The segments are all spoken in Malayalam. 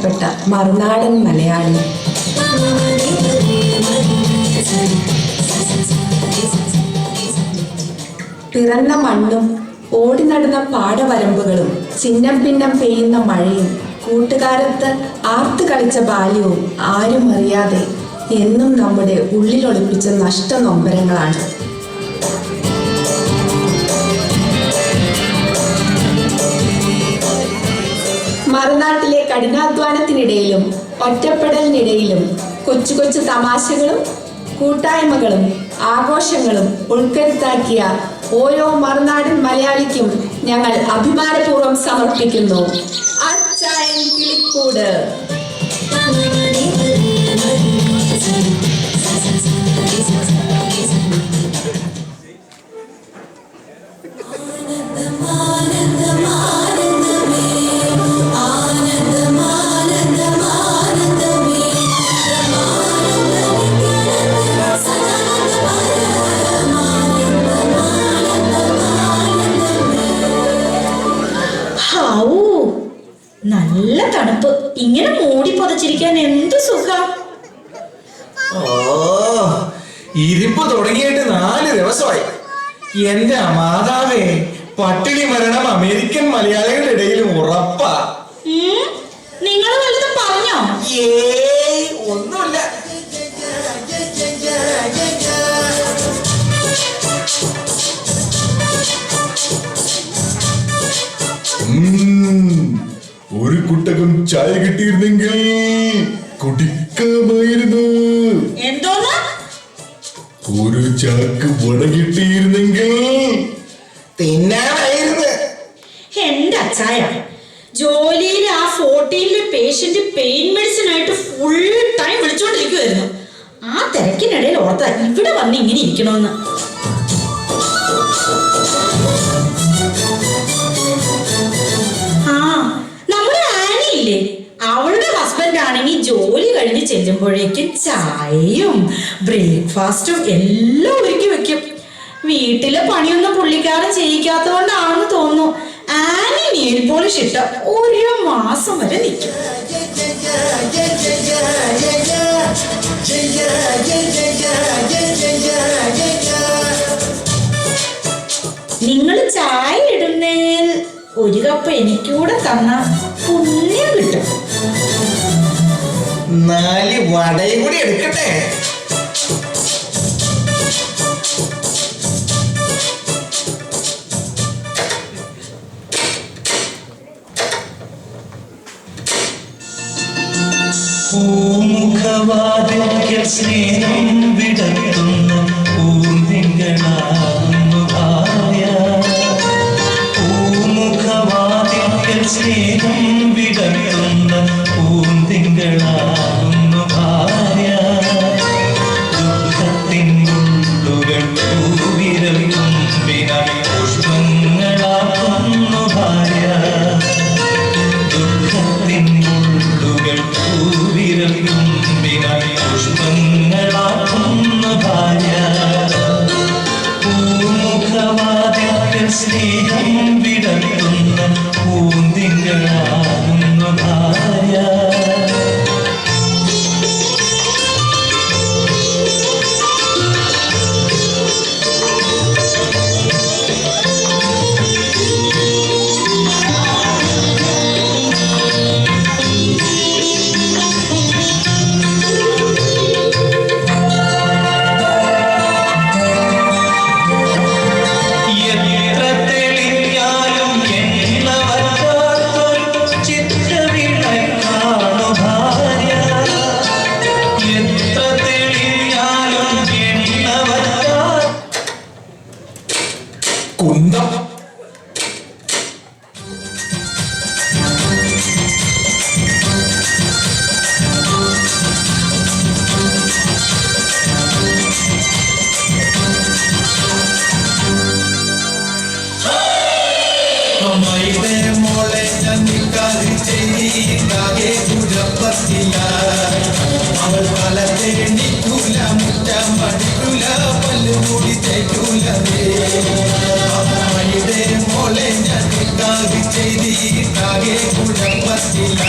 പ്രിയപ്പെട്ട മറുനാടൻ മലയാളി. പിറന്ന മണ്ണും ഓടി നടന്ന പാടവരമ്പുകളും ചിന്നം ഭിന്നം പെയ്യുന്ന മഴയും കൂട്ടുകാരത്ത് ആർത്തു കളിച്ച ബാല്യവും ആരും അറിയാതെ എന്നും നമ്മുടെ ഉള്ളിലൊളിപ്പിച്ച നഷ്ടനൊമ്പരങ്ങളാണ്. മറുനാട്ടിലെ കഠിനാധ്വാനത്തിനിടയിലും ഒറ്റപ്പെടലിനിടയിലും കൊച്ചു കൊച്ചു തമാശകളും കൂട്ടായ്മകളും ആഘോഷങ്ങളും ഉൾക്കരുത്താക്കിയ ഓരോ മറുനാടൻ മലയാളിക്കും ഞങ്ങൾ അഭിമാനപൂർവ്വം സമർപ്പിക്കുന്നു അച്ചായൻ കിളിക്കൂട്. നല്ല തണുപ്പ്. ഇങ്ങനെ മൂടി പൊതച്ചിരിക്കാൻ എന്ത് സുഖം. ഇരിപ്പ് തുടങ്ങിയിട്ട് 4 ദിവസമായി. എന്റെ മാതാവേ, പട്ടിണി മരണം അമേരിക്കൻ മലയാളികളുടെ ഇടയിൽ ഉറപ്പാ. നിങ്ങൾ വല്ലതും പറഞ്ഞോ? ഒന്നുമില്ല. ഒരു കുട്ടകം ചായ കിട്ടിയിരുന്നെങ്കിൽ കുടിക്കാമായിരുന്നു. എന്തോന്ന്? ഒരു ചാക്ക് വട കിട്ടിയിരുന്നെങ്കിൽ തിന്നാമായിരുന്നു. എന്റെ അച്ചായ, ജോലിയിൽ ആ 14ലെ പേഷ്യന്റ് പെയിൻ മെഡിസിൻ ആയിട്ട് ഫുൾ ടൈം വിളിച്ചോണ്ടിരിക്കുവായിരുന്നു. ആ തിരക്കിനിടയിൽ ഓർത്ത ഇവിടെ വന്ന് ഇങ്ങനെ ഇരിക്കണോന്ന്. അവളുടെ ഹസ്ബൻഡ് ആണെങ്കിൽ ജോലി കഴിഞ്ഞ് ചെല്ലുമ്പോഴേക്കും ചായയും ബ്രേക്ക്ഫാസ്റ്റും എല്ലാം ഒരുക്കി വെക്കും. വീട്ടിലെ പണിയൊന്നും പുള്ളിക്കാരൻ ചെയ്യിക്കാത്തതുകൊണ്ടാണെന്ന് തോന്നുന്നു ആനി നെയിൽ പോളിഷ് ഇട്ട 1 മാസം വരെ നിൽക്കും. നിങ്ങൾ ചായ ഇടുന്നേൽ 1 കപ്പ് എനിക്കൂടെ തന്ന പുണ്യം കിട്ടും. 4 വടയും കൂടി എടുക്കട്ടെ. പൂമുഖവാതിൽക്കൽ സ്നേഹം വിടർത്തുന്ന പൂർവികളാകുന്നു ഭാര്യ. പൂമുഖവാതിൽക്കൽ സ്നേഹം വിടർത്തുന്ന പൂർവികളാകുന്നു ഭാര്യ. ദുഃഖത്തിൻ മുള്ളുകൾ പൂവിരൽ തുമ്പിനാൽ പുഷ്പങ്ങളാകുന്നു ഭാര്യ. ദുഃഖത്തിൻ മുള്ളുകൾ പൂവിരൽ തുമ്പിനാൽ പുഷ്പങ്ങളാകുന്നു ഭാര്യ. പൂമുഖവാതിൽക്കൽ സ്നേഹം വിടർത്തുന്ന പൂന്തികളാകുന്നു ഭാര്യ. മോളെ ചന്ദിക്കാതി ചെയ്താകെ കുഴപ്പത്തില്ല. അവൾ കാലത്തെ എണ്ണിക്കൂല, മുറ്റം പഠിക്കൂല, പല്ലുകൂടി തേക്കൂലേ. അമ്മയുടെ മോളെ ചന്ദിക്കാതി ചെയ്താകെ കുഴപ്പത്തില്ല.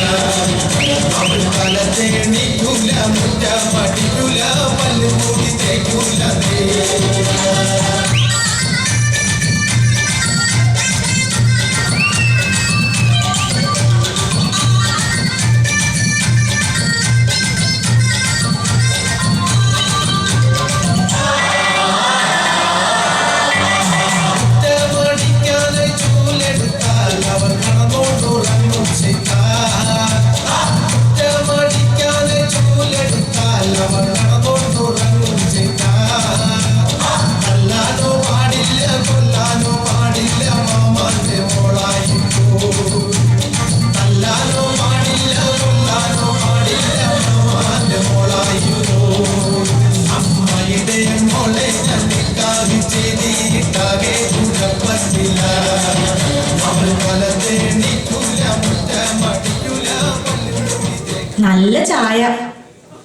നല്ല ചായ.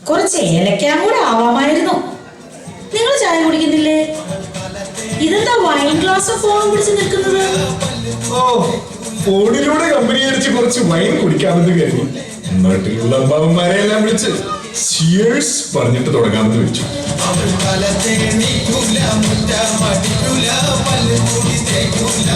കുറച്ച് ഏലക്കാൻ കൂടെ ആവാമായിരുന്നു. നിങ്ങൾ ചായ കുടിക്കുന്നില്ലേ? ഇതെന്താ വൈൻ ഗ്ലാസ് ഫോണും പിടിച്ച് നിൽക്കുന്നത്? ഓ, ഫോണിലൂടെ കമ്പനി അടിച്ച് കുറച്ച് വൈൻ കുടിക്കാമെന്ന് കരുതി നാട്ടിലുള്ള അമ്മാവന്മാരെ എല്ലാം വിളിച്ച് ചിയേഴ്സ് പറഞ്ഞിട്ട് തുടങ്ങാമെന്ന് വെച്ചു. അവൾ തലത്തേണിക്കൂല മുറ്റമടിക്കൂല പല്ല് കൂടി തേക്കൂല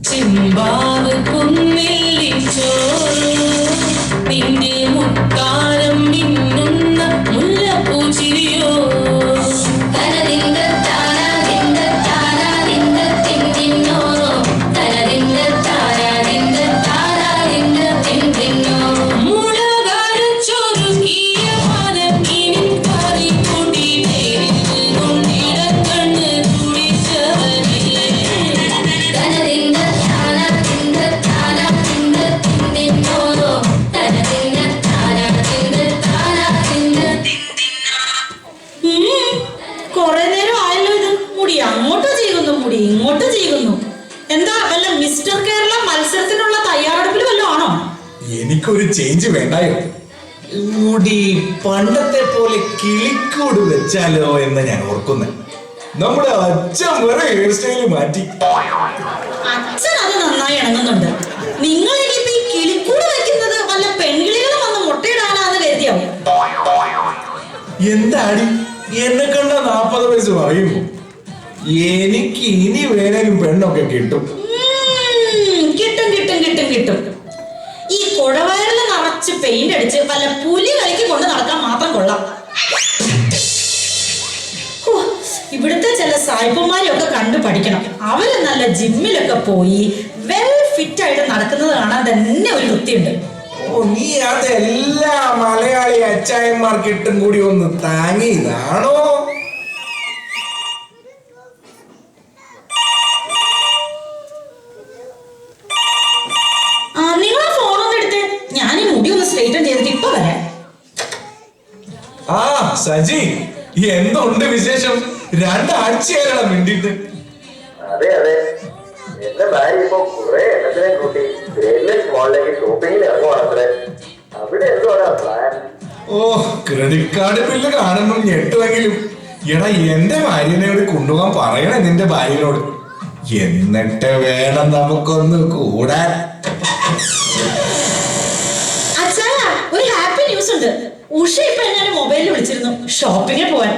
ചിമ്പാവ് കുന്നില്ലിച്ചോറ് നിന്റെ മുത്താരം മിന്നുന്ന മുല്ലപ്പൂച്ചിരിയോ തനതിന്ത താരാതിന്ത താരാതിന്ത തിന്തിന്നോ തനതിന്ത താരാതിന്ത താരാതിന്ത തിന്തിന്നോ മുളകാരച്ചൊരുക്കിയ പാലക്കീനിൻ കറി കൂട്ടി തേരിൽ കൊണ്ടിടക്കണ്ണ് കുടിച്ചവനില്ലേ കൊറേ നേരം ആയല്ലോ ഇത്. മുടി അങ്ങോട്ട് ചെയ്യുന്നു, മുടി ഇങ്ങോട്ട് ചെയ്യുന്നു. എന്താ വല്ല മിസ്റ്റർ കേരള മത്സരത്തിനുള്ള തയ്യാറെടുപ്പിൽ വല്ലതും ആണോ? എനിക്കൊരു ചേഞ്ച് വേണ്ടായോ? മുടി പണ്ടത്തെ പോലെ കിളിക്കൂട് വെച്ചാലോ എന്ന് ഞാൻ ഓർക്കുന്നത്. നമ്മുടെ അച്ഛൻ വരെ ഹെയർ സ്റ്റൈല് മാറ്റി. അച്ഛൻ അത് നന്നായി ഇണങ്ങുന്നുണ്ട്. നിങ്ങൾ ഇനിയിപ്പോ ഈ കിളിക്കൂട് വെക്കുന്നത് വല്ല പെൺകിളികളും വന്ന് മുട്ടയിടാനാന്ന് കരുതിയാവും. എന്താടി എന്നെ കണ്ട 40 വയസ്സ് പറയുമ്പോ എനിക്ക് ഇനി വേണേലും പെണ്ണൊക്കെ കിട്ടും. കിട്ടും കിട്ടും കിട്ടും കിട്ടും. ഈ കുടവയറിൽ നിറച്ച് പെയിന്റ് അടിച്ച് വല്ല പുലി കളിക്ക് കൊണ്ട് നടക്കാൻ മാത്രം കൊള്ളാം. ഇവിടുത്തെ ചില സായിപ്പന്മാരെയൊക്കെ കണ്ടു പഠിക്കണം. അവര് നല്ല ജിമ്മിലൊക്കെ പോയി വെൽ ഫിറ്റ് ആയിട്ട് നടക്കുന്നത് കാണാൻ തന്നെ ഒരു വൃത്തിയുണ്ട്. ഓ, നീ അതെല്ലാ മലയാളി അച്ചായന്മാർക്കിട്ടും കൂടി ഒന്ന് താങ്ങിയതാണോ? നിങ്ങളെ ഫോണൊന്നും എടുത്തേ, ഞാൻ ഈ മുടി ഒന്ന് സ്ട്രെയിറ്റൻ ചെയ്തിട്ട് ഇപ്പൊ വരാം. ആ സജി, എന്തുണ്ട് വിശേഷം? 2 ആഴ്ചയായിട്ടാണ് വേണ്ടിട്ട്. അതെ അതെ, എന്റെ ഭാര്യ ഇപ്പൊ കുറെ എണ്ണത്തിനെ കൂട്ടി ഗ്രേറ്റ്ലെസ് മോളിലേക്ക് ഷോപ്പിങ്ങിന് ഇറങ്ങുവാണത്രേ. അവിടെ എന്തുവാണ് പ്ലാൻ? ഓ, ക്രെഡിറ്റ് കാർഡ് ബില്ല് കാണുമ്പോൾ ഞെട്ടുമെങ്കിലും എടാ എന്റെ ഭാര്യനോട് കൊണ്ടുപോകാൻ പറയണേ നിന്റെ ഭാര്യനോട്. എന്നിട്ട് വേണം നമുക്കൊന്ന് കൂടാൻ. ഒരു ഹാപ്പി ന്യൂസ് ഉണ്ട്. ഉഷ ഇപ്പൊ എന്നെ മൊബൈലിൽ വിളിച്ചിരുന്നു ഷോപ്പിങ്ങിന് പോവാൻ.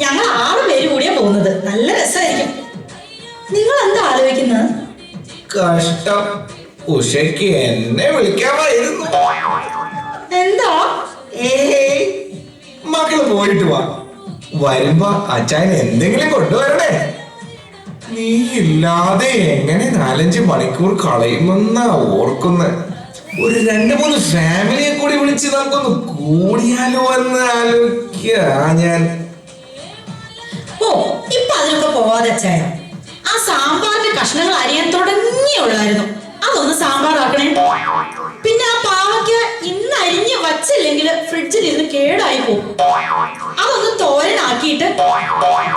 ഞങ്ങൾ 6 പേര് കൂടിയാ പോകുന്നത്. നല്ല രസമായിരിക്കും. നിങ്ങൾ എന്താ ആലോചിക്കുന്നത്? കഷ്ടം, ഉഷയ്ക്ക് എന്നെ വിളിക്കാമായിരുന്നു. എന്താ? ഏയ്, മക്കള് പോയിട്ട് വാ. വരുമ്പോ അച്ചായൻ എന്തെങ്കിലും കൊണ്ടുവരണേ. നീ ഇല്ലാതെ എങ്ങനെ 4-5 മണിക്കൂർ കളയുമെന്നാ ഓർക്കുന്നത്. ഒരു 2-3 ഫാമിലിയെ കൂടി വിളിച്ച് നമുക്കൊന്ന് കൂടിയാലോ എന്ന് ആലോചിക്കാ ഞാൻ. ഓ, ഇപ്പൊ അതിനൊക്കെ പോവാതെ അച്ചായ. ആ സാമ്പാറിന്റെ കഷ്ണങ്ങൾ അരിയാൻ തുടങ്ങിയുള്ളായിരുന്നു. അതൊന്ന് സാമ്പാറാക്കണേ. പിന്നെ ആ പാവയ്ക്ക ഇന്ന് അരിഞ്ഞ് വച്ചില്ലെങ്കിൽ ഫ്രിഡ്ജിൽ ഇരുന്ന് കേടായി പോകും. അതൊന്ന് തോരനാക്കിയിട്ട്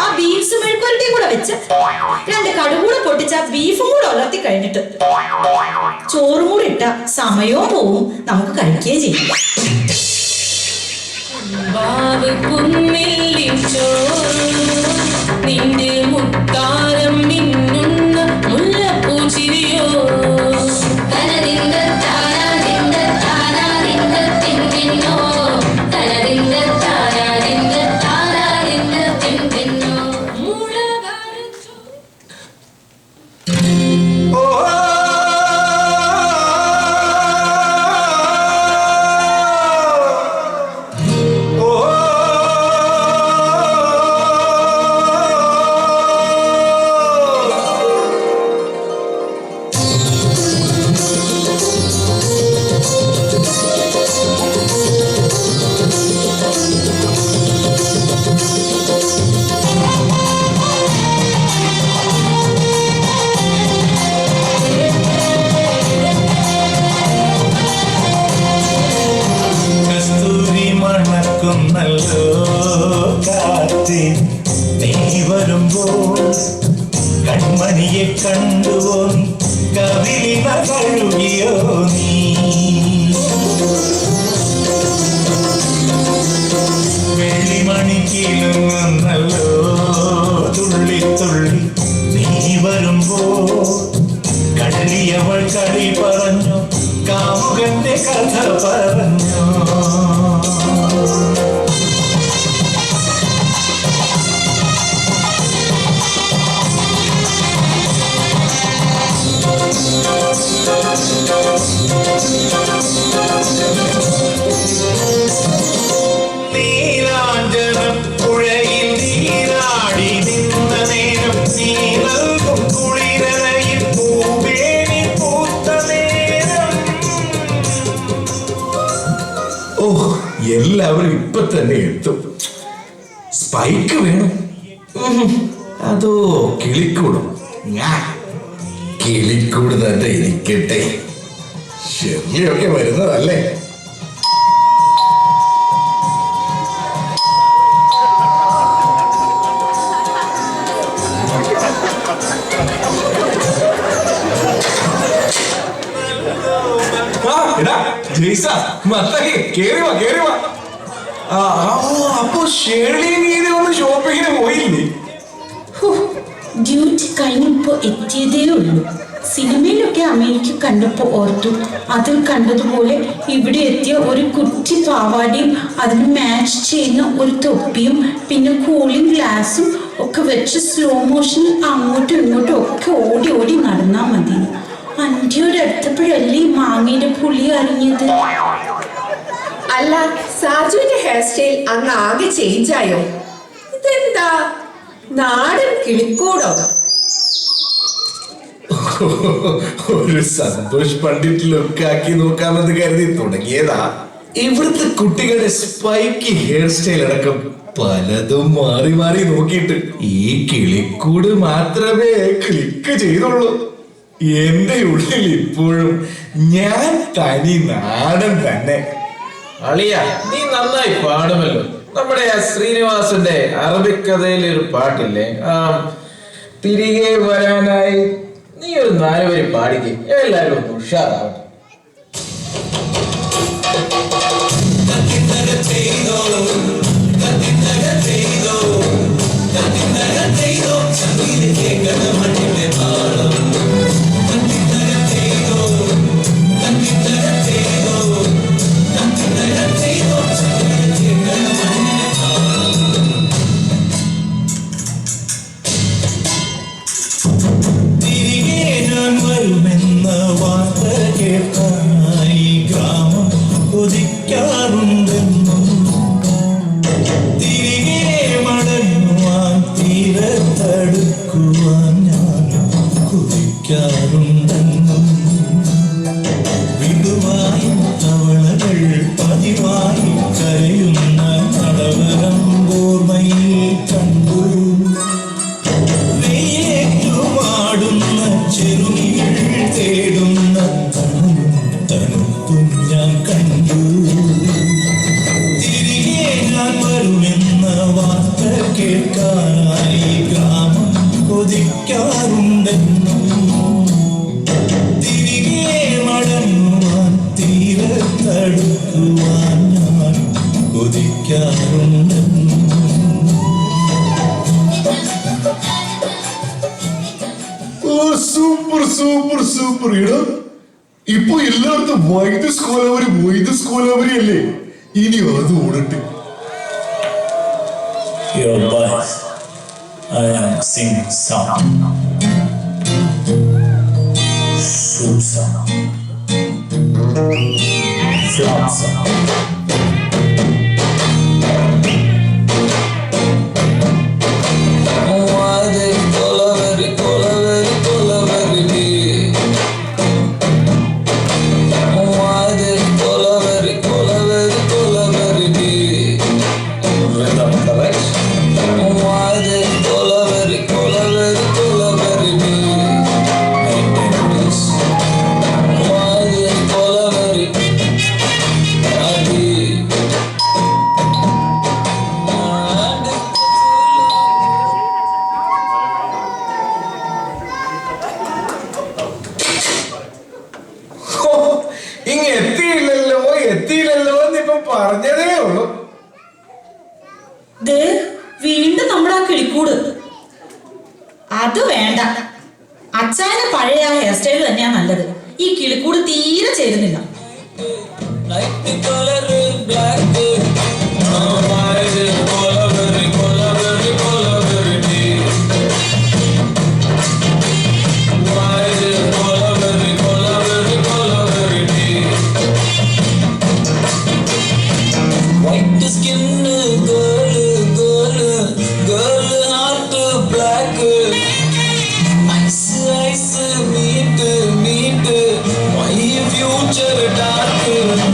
ആ ബീൻസ് മെഴുക്കുവരട്ടി കൂടെ വെച്ച് 2 കടുകൂടെ പൊട്ടിച്ച ബീഫും കൂടെ ഉലർത്തി കഴിഞ്ഞിട്ട് ചോറും കൂടി ഇട്ട സമയവും പോവും, നമുക്ക് കഴിക്കുകയും ചെയ്യും. ബാവ് കുന്നില്ലിച്ചോറ് നിന്റെ മുത്താരം മിന്നുന്ന മുല്ലപ്പൂച്ചിരിയോ തനതിന്ത താരാതിന്ത താരാതിന്ത തിന്തിന്നോ തനതിന്ത താരാതിന്ത താരാതിന്ത തിന്തിന്നോ മുളകാരച്ചോ. ഓ, ഓ, അറിയാതെ നീ വരുമ്പോൾ കൺമണിയെ കണ്ടുവോ കവിളിമ കഴുകിയോ നീ വെള്ളിമണിക്കിലും വന്നല്ലോ തുള്ളി തുള്ളി നീ വരുമ്പോൾ കടലിയവൾ കളി പറഞ്ഞു കാമുകന്റെ കഥ പറഞ്ഞു നീരാഞ്ജനം പുഴയിൽ നീരാടി നിന്ന നേരം നീ നൽകും കുളിരയിൽ പൂവേണി പൂത്ത നേരം. ഓ എല്ലാവരും ഇപ്പൊ തന്നെ എത്തും. സ്പൈക്ക് വേണം. അതോ കിളിക്കൂടും? കിളിക്കൂട് തന്നെ ഇരിക്കട്ടെ. ശരിയൊക്കെ വരുന്നതല്ലേ. അപ്പൊ ഷേർലി നീതി ഒന്ന് ഷോപ്പിങ്ങിന് പോയില്ലേ? ഡ്യൂട്ടി കഴിഞ്ഞപ്പോ എത്തിയതേ ഉള്ളൂ. സിനിമയിലൊക്കെ അമേരിക്ക കണ്ടപ്പോ ഓർത്തു അതിൽ കണ്ടതുപോലെ ഇവിടെ എത്തിയ ഒരു കുട്ടി പാവാടിയും അതിന് മാച്ച് ചെയ്യുന്ന ഒരു തൊപ്പിയും പിന്നെ കൂളിംഗ് ഗ്ലാസും ഒക്കെ വെച്ച് സ്ലോ മോഷനിൽ അങ്ങോട്ടും ഇങ്ങോട്ടും ഒക്കെ ഓടി ഓടി നടന്നാ മതി. അന്റിയോട് അടുത്തപ്പോഴല്ലേ ഈ മാങ്ങയുടെ പുളി അറിഞ്ഞത്. അല്ല, സാജുവിന്റെ ഹെയർ സ്റ്റൈൽ അന്ന് ആകെ ചേഞ്ച് ആയോ? ഇതെന്താ നാടൻ കിളിക്കൂടോ? ഒരു സന്തോഷ് പണ്ഡിറ്റ് ലുക്ക് ആക്കി നോക്കാമെന്ന് കരുതി തുടങ്ങിയതാ. ഇവിടുത്തെ കുട്ടികളുടെ സ്പൈക്കി ഹെയർ സ്റ്റൈൽ അടക്കം പലതും മാറി മാറി നോക്കിയിട്ട് ഈ കിളിക്കൂട് മാത്രമേ ക്ലിക്ക് ചെയ്തുള്ളൂ. എന്റെ ഉള്ളിൽ ഇപ്പോഴും ഞാൻ തനി നാടൻ തന്നെ. അളിയ, നീ നന്നായി പാടുമല്ലോ. നമ്മുടെ ആ ശ്രീനിവാസന്റെ അറബിക് കഥയിലെ ഒരു പാട്ടില്ലേ, തിരികെ വരാനായി, നീ ഒരു 4 വരി പാടിക്ക്, എല്ലാവരും ഒന്ന് ഉഷാറാവട്ടെ. കൊതിക്കാറുണ്ടെന്നും തിരികെ മടങ്ങുവാൻ തീരത്തടുക്കുവാൻ ഞാൻ കൊതിക്കാറുണ്ടെന്നും വിടുവായും തവളകൾ പതിവായി കരയുന്ന നടവരം ഓർമ്മയിൽ കണ്ടു. വെയിലേറ്റുമാടുന്ന ചെറുകികൾ തേടുന്ന തണുപ്പും ഞാൻ കണ്ടു. തിരികെ ഞാൻ വരുമെന്ന വാർത്ത കേൾക്കാനായി ഗ്രാമം കൊതിക്കാറുണ്ടെന്നും തിരികെ മടങ്ങുവാൻ തീരത്തടുക്കുവാൻ ഞാൻ കൊതിക്കാറുണ്ടെന്നും. Super super super. ഇടാ, ഇപ്പൊ എല്ലായിടത്തും വൈദ്യസ്കോലവരി അല്ലേ? ഇനി അത് ഓടട്ടെ. Your voice, I am singing song. Shoot song. Flop song. Why കിളിക്കൂട് തീരെ ചേരുന്നില്ല. White skin, girl heart black. Ice, meat, my future dark.